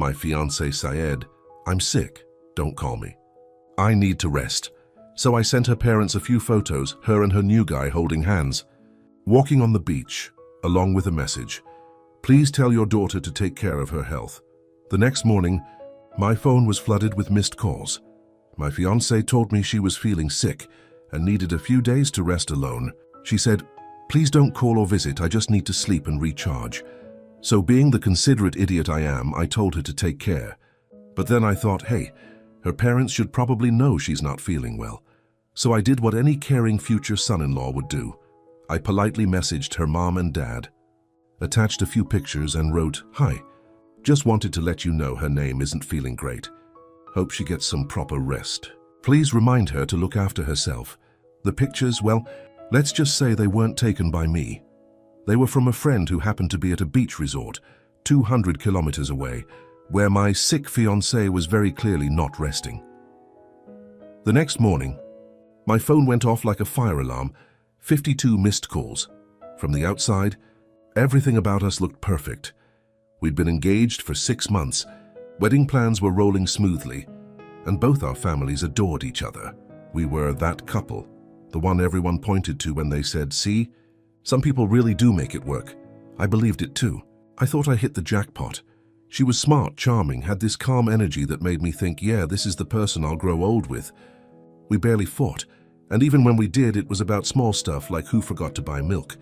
My fiancé Syed, I'm sick. Don't call me. I need to rest. So I sent her parents a few photos, her and her new guy holding hands, walking on the beach, along with a message. Please tell your daughter to take care of her health. The next morning, my phone was flooded with missed calls. My fiancée told me she was feeling sick and needed a few days to rest alone. She said, please don't call or visit, I just need to sleep and recharge. So being the considerate idiot I am, I told her to take care. But then I thought, hey, her parents should probably know she's not feeling well. So I did what any caring future son-in-law would do. I politely messaged her mom and dad, attached a few pictures and wrote, hi, just wanted to let you know her name isn't feeling great. Hope she gets some proper rest. Please remind her to look after herself. The pictures, well, let's just say they weren't taken by me. They were from a friend who happened to be at a beach resort, 200 kilometers away, where my sick fiancé was very clearly not resting. The next morning, my phone went off like a fire alarm, 52 missed calls. From the outside, everything about us looked perfect. We'd been engaged for 6 months, wedding plans were rolling smoothly, and both our families adored each other. We were that couple, the one everyone pointed to when they said, see, some people really do make it work. I believed it too. I thought I hit the jackpot. She was smart, charming, had this calm energy that made me think, yeah, this is the person I'll grow old with. We barely fought, and even when we did, it was about small stuff like who forgot to buy milk.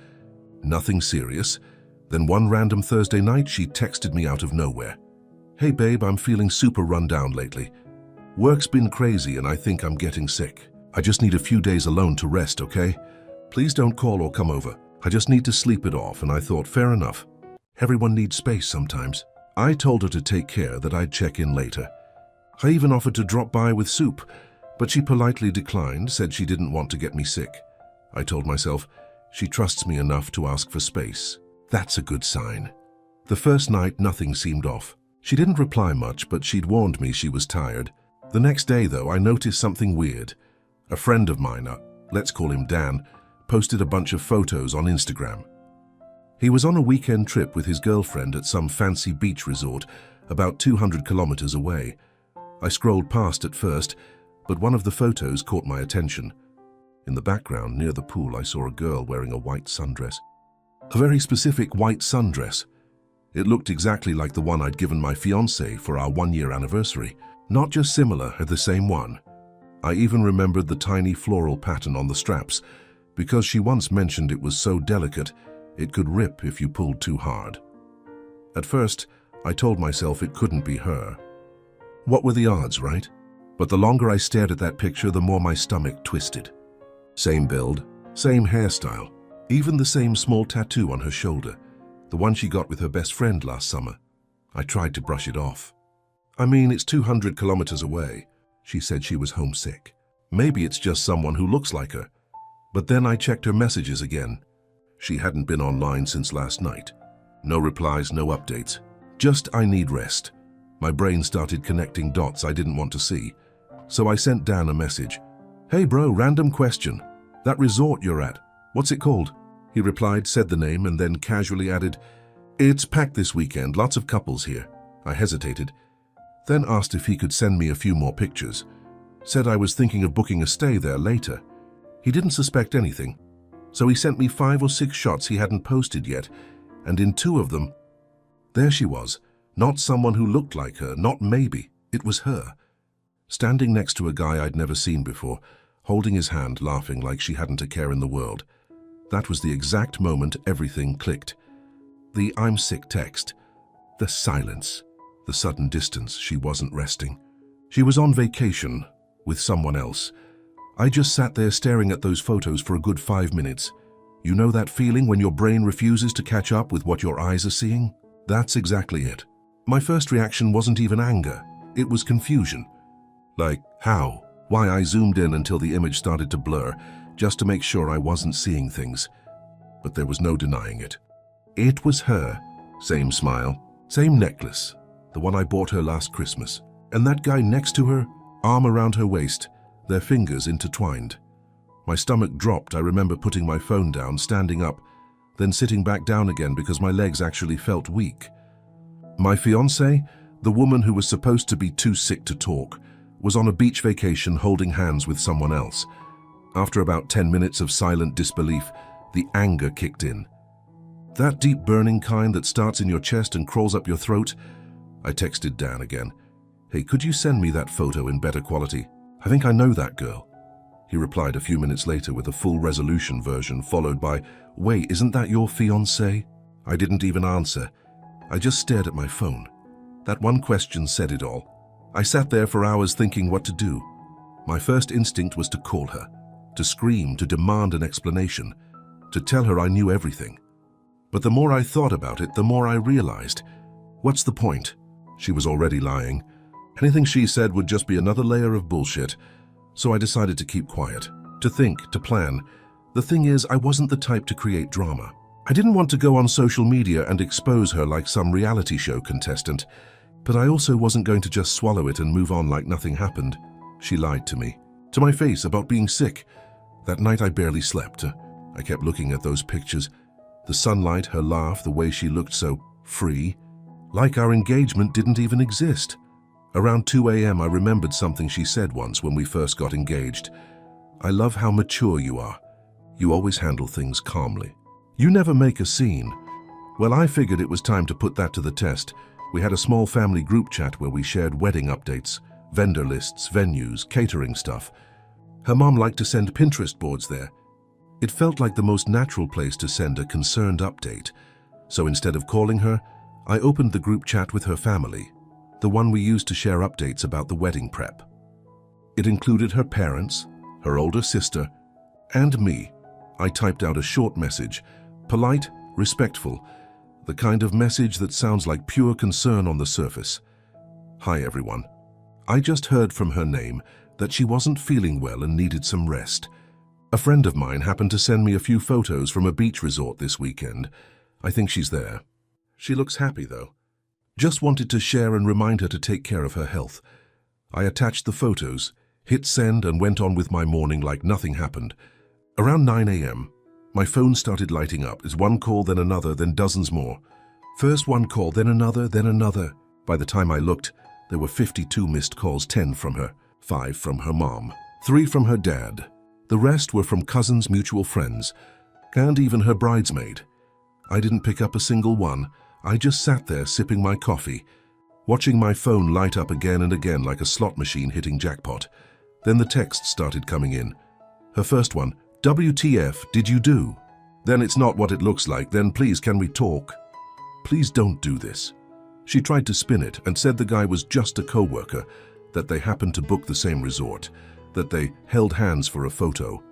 Nothing serious. Then one random Thursday night, she texted me out of nowhere. Hey babe, I'm feeling super run down lately. Work's been crazy and I think I'm getting sick. I just need a few days alone to rest, okay? Please don't call or come over. I just need to sleep it off, and I thought, fair enough. Everyone needs space sometimes. I told her to take care, that I'd check in later. I even offered to drop by with soup, but she politely declined, said she didn't want to get me sick. I told myself, she trusts me enough to ask for space. That's a good sign. The first night, nothing seemed off. She didn't reply much, but she'd warned me she was tired. The next day, though, I noticed something weird. A friend of mine, let's call him Dan, posted a bunch of photos on Instagram. He was on a weekend trip with his girlfriend at some fancy beach resort about 200 kilometers away. I scrolled past at first, but one of the photos caught my attention. In the background, near the pool, I saw a girl wearing a white sundress. A very specific white sundress. It looked exactly like the one I'd given my fiancé for our 1-year anniversary. Not just similar, the same one. I even remembered the tiny floral pattern on the straps, because she once mentioned it was so delicate, it could rip if you pulled too hard. At first, I told myself it couldn't be her. What were the odds, right? But the longer I stared at that picture, the more my stomach twisted. Same build, same hairstyle, even the same small tattoo on her shoulder, the one she got with her best friend last summer. I tried to brush it off. I mean, it's 200 kilometers away. She said she was homesick. Maybe it's just someone who looks like her. But then I checked her messages again. She hadn't been online since last night. No replies, no updates. Just, I need rest. My brain started connecting dots I didn't want to see. So I sent Dan a message. Hey bro, random question. That resort you're at, what's it called? He replied, said the name, and then casually added, it's packed this weekend, lots of couples here. I hesitated, then asked if he could send me a few more pictures. Said I was thinking of booking a stay there later. He didn't suspect anything, so he sent me 5 or 6 shots he hadn't posted yet, and in 2 of them, there she was, not someone who looked like her, not maybe, it was her. Standing next to a guy I'd never seen before, holding his hand, laughing like she hadn't a care in the world. That was the exact moment everything clicked. The I'm sick text, the silence, the sudden distance. She wasn't resting. She was on vacation with someone else. I just sat there staring at those photos for a good 5 minutes. You know that feeling when your brain refuses to catch up with what your eyes are seeing? That's exactly it. My first reaction wasn't even anger. It was confusion. Like, how? Why? I zoomed in until the image started to blur, just to make sure I wasn't seeing things. But there was no denying it. It was her. Same smile, same necklace, the one I bought her last Christmas. And that guy next to her, arm around her waist, their fingers intertwined. My stomach dropped. I remember putting my phone down, standing up, then sitting back down again because my legs actually felt weak. My fiancé The woman who was supposed to be too sick to talk was on a beach vacation holding hands with someone else. After about 10 minutes of silent disbelief, the anger kicked in. That deep burning kind that starts in your chest and crawls up your throat. I texted Dan again. Hey, could you send me that photo in better quality? I think I know that girl. He replied a few minutes later with a full resolution version followed by, wait, isn't that your fiancée? I didn't even answer. I just stared at my phone. That one question said it all. I sat there for hours thinking what to do. My first instinct was to call her, to scream, to demand an explanation, to tell her I knew everything. But the more I thought about it, the more I realized, what's the point? She was already lying. Anything she said would just be another layer of bullshit. So I decided to keep quiet, to think, to plan. The thing is, I wasn't the type to create drama. I didn't want to go on social media and expose her like some reality show contestant, but I also wasn't going to just swallow it and move on like nothing happened. She lied to me, to my face, about being sick. That night I barely slept. I kept looking at those pictures. The sunlight, her laugh, the way she looked so free. Like our engagement didn't even exist. Around 2 a.m. I remembered something she said once when we first got engaged. I love how mature you are. You always handle things calmly. You never make a scene. Well, I figured it was time to put that to the test. We had a small family group chat where we shared wedding updates, vendor lists, venues, catering stuff. Her mom liked to send Pinterest boards there. It felt like the most natural place to send a concerned update. So instead of calling her, I opened the group chat with her family, the one we used to share updates about the wedding prep. It included her parents, her older sister, and me. I typed out a short message, polite, respectful, the kind of message that sounds like pure concern on the surface. Hi everyone. I just heard from her name that she wasn't feeling well and needed some rest. A friend of mine happened to send me a few photos from a beach resort this weekend. I think she's there. She looks happy though. Just wanted to share and remind her to take care of her health. I attached the photos, hit send and went on with my morning like nothing happened. Around 9 a.m., my phone started lighting up. It's one call, then another, then dozens more. First one call, then another, then another. By the time I looked, there were 52 missed calls, 10 from her, 5 from her mom, 3 from her dad. The rest were from cousins, mutual friends, and even her bridesmaid. I didn't pick up a single one. I just sat there sipping my coffee, watching my phone light up again and again like a slot machine hitting jackpot. Then the texts started coming in. Her first one, WTF did you do? Then it's not what it looks like, then please can we talk? Please don't do this. She tried to spin it and said the guy was just a co-worker, that they happened to book the same resort, that they held hands for a photo.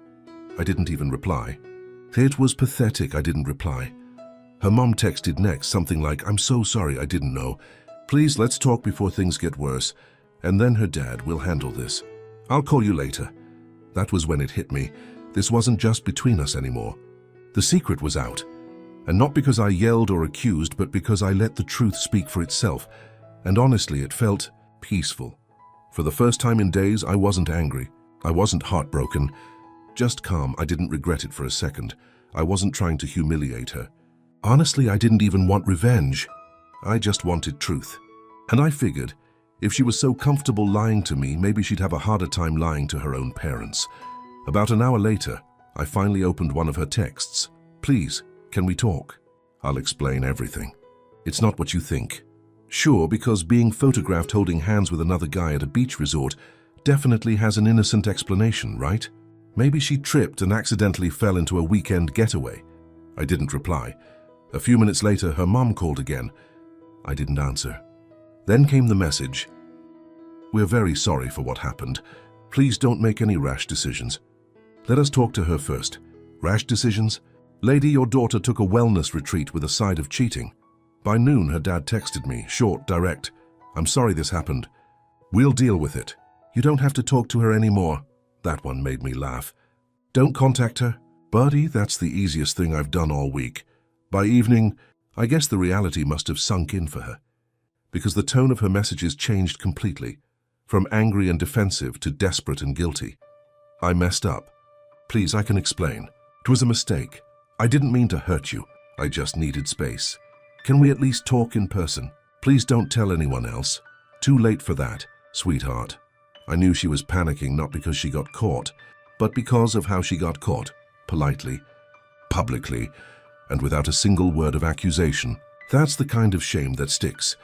I didn't even reply. It was pathetic I didn't reply. Her mom texted next something like, I'm so sorry I didn't know. Please let's talk before things get worse. And then her dad will handle this. I'll call you later. That was when it hit me. This wasn't just between us anymore. The secret was out. And not because I yelled or accused, but because I let the truth speak for itself. And honestly, it felt peaceful. For the first time in days, I wasn't angry. I wasn't heartbroken. Just calm. I didn't regret it for a second. I wasn't trying to humiliate her. Honestly, I didn't even want revenge. I just wanted truth. And I figured, if she was so comfortable lying to me, maybe she'd have a harder time lying to her own parents. About an hour later, I finally opened one of her texts. Please, can we talk? I'll explain everything. It's not what you think. Sure, because being photographed holding hands with another guy at a beach resort definitely has an innocent explanation, right? Maybe she tripped and accidentally fell into a weekend getaway. I didn't reply. A few minutes later, her mom called again. I didn't answer. Then came the message. We're very sorry for what happened. Please don't make any rash decisions. Let us talk to her first. Rash decisions? Lady, your daughter took a wellness retreat with a side of cheating. By noon, her dad texted me, short, direct. I'm sorry this happened. We'll deal with it. You don't have to talk to her anymore. That one made me laugh. Don't contact her. Buddy, that's the easiest thing I've done all week. By evening, I guess the reality must have sunk in for her, because the tone of her messages changed completely, from angry and defensive to desperate and guilty. I messed up. Please, I can explain. It was a mistake. I didn't mean to hurt you. I just needed space. Can we at least talk in person? Please don't tell anyone else. Too late for that, sweetheart. I knew she was panicking not because she got caught, but because of how she got caught. Politely, publicly, and without a single word of accusation. That's the kind of shame that sticks.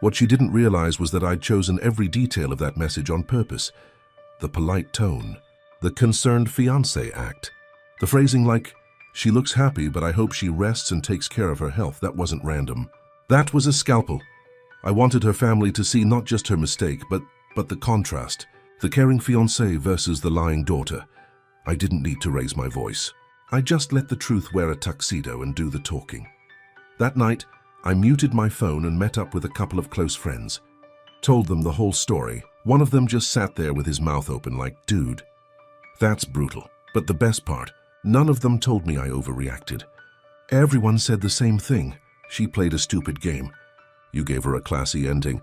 What she didn't realize was that I'd chosen every detail of that message on purpose. The polite tone, the concerned fiancé act, the phrasing like, "She looks happy, but I hope she rests and takes care of her health." That wasn't random. That was a scalpel. I wanted her family to see not just her mistake, but the contrast. The caring fiancé versus the lying daughter. I didn't need to raise my voice. I just let the truth wear a tuxedo and do the talking. That night, I muted my phone and met up with a couple of close friends. Told them the whole story. One of them just sat there with his mouth open like, "Dude, that's brutal." But the best part, none of them told me I overreacted. Everyone said the same thing. She played a stupid game. You gave her a classy ending,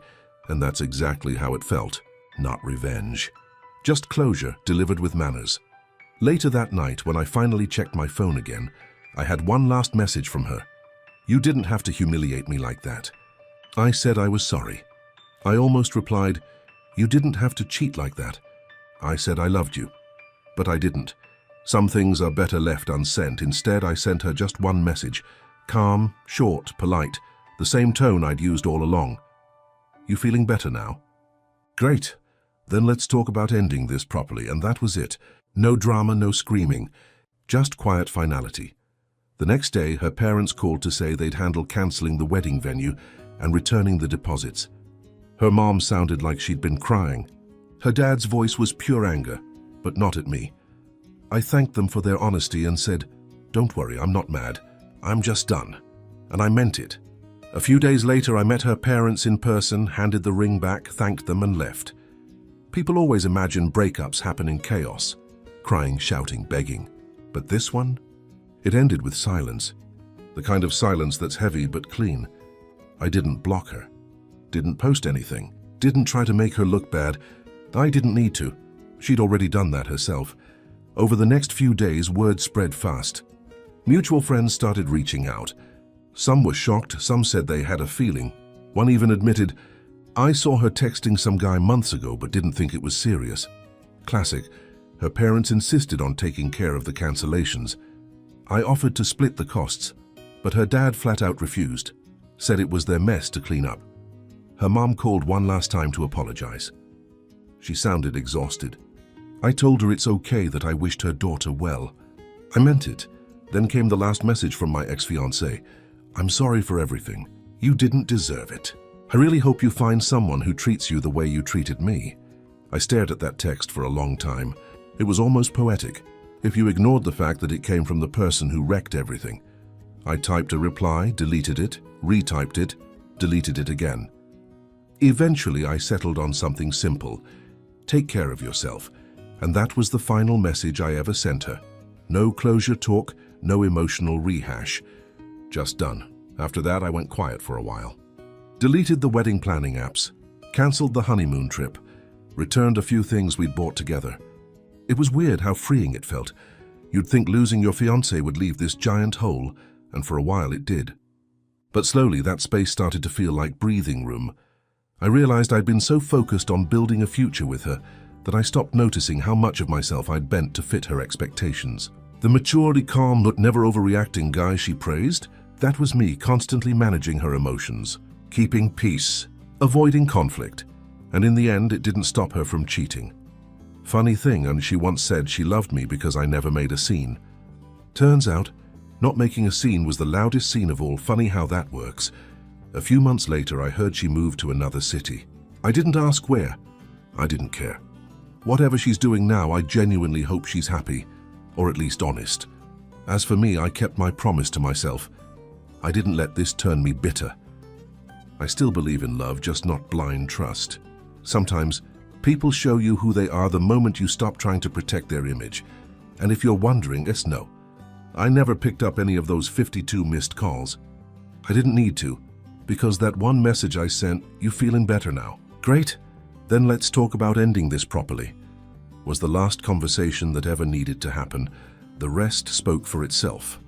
and that's exactly how it felt. Not revenge. Just closure delivered with manners. Later that night, when I finally checked my phone again, I had one last message from her. "You didn't have to humiliate me like that." I said I was sorry. I almost replied, "You didn't have to cheat like that." I said I loved you, but I didn't. Some things are better left unsent. Instead, I sent her just one message. Calm, short, polite, the same tone I'd used all along. "You feeling better now?" "Great. Then let's talk about ending this properly." And that was it. No drama, no screaming. Just quiet finality. The next day, her parents called to say they'd handle canceling the wedding venue and returning the deposits. Her mom sounded like she'd been crying. Her dad's voice was pure anger, but not at me. I thanked them for their honesty and said, "Don't worry, I'm not mad. I'm just done." And I meant it. A few days later, I met her parents in person, handed the ring back, thanked them, and left. People always imagine breakups happen in chaos. Crying, shouting, begging. But this one? It ended with silence. The kind of silence that's heavy but clean. I didn't block her. Didn't post anything. Didn't try to make her look bad. I didn't need to. She'd already done that herself. Over the next few days, word spread fast. Mutual friends started reaching out. Some were shocked, some said they had a feeling. One even admitted, "I saw her texting some guy months ago but didn't think it was serious." Classic. Her parents insisted on taking care of the cancellations. I offered to split the costs, but her dad flat out refused. Said it was their mess to clean up. Her mom called one last time to apologize. She sounded exhausted. I told her it's okay that I wished her daughter well. I meant it. Then came the last message from my ex-fiancé. "I'm sorry for everything. You didn't deserve it. I really hope you find someone who treats you the way you treated me." I stared at that text for a long time. It was almost poetic, if you ignored the fact that it came from the person who wrecked everything. I typed a reply, deleted it, retyped it, deleted it again. Eventually, I settled on something simple. Take care of yourself. And that was the final message I ever sent her. No closure talk, no emotional rehash. Just done. After that, I went quiet for a while. Deleted the wedding planning apps, cancelled the honeymoon trip, returned a few things we'd bought together. It was weird how freeing it felt. You'd think losing your fiancé would leave this giant hole, and for a while it did. But slowly that space started to feel like breathing room. I realized I'd been so focused on building a future with her that I stopped noticing how much of myself I'd bent to fit her expectations. The maturely calm but never overreacting guy she praised, that was me constantly managing her emotions, keeping peace, avoiding conflict, and in the end it didn't stop her from cheating. Funny thing, and she once said she loved me because I never made a scene. Turns out, not making a scene was the loudest scene of all. Funny how that works. A few months later, I heard she moved to another city. I didn't ask where. I didn't care. Whatever she's doing now, I genuinely hope she's happy, or at least honest. As for me, I kept my promise to myself. I didn't let this turn me bitter. I still believe in love, just not blind trust. Sometimes, people show you who they are the moment you stop trying to protect their image. And if you're wondering, it's no. I never picked up any of those 52 missed calls. I didn't need to, because that one message I sent, "You feeling better now?" Great, then let's talk about ending this properly, was the last conversation that ever needed to happen. The rest spoke for itself.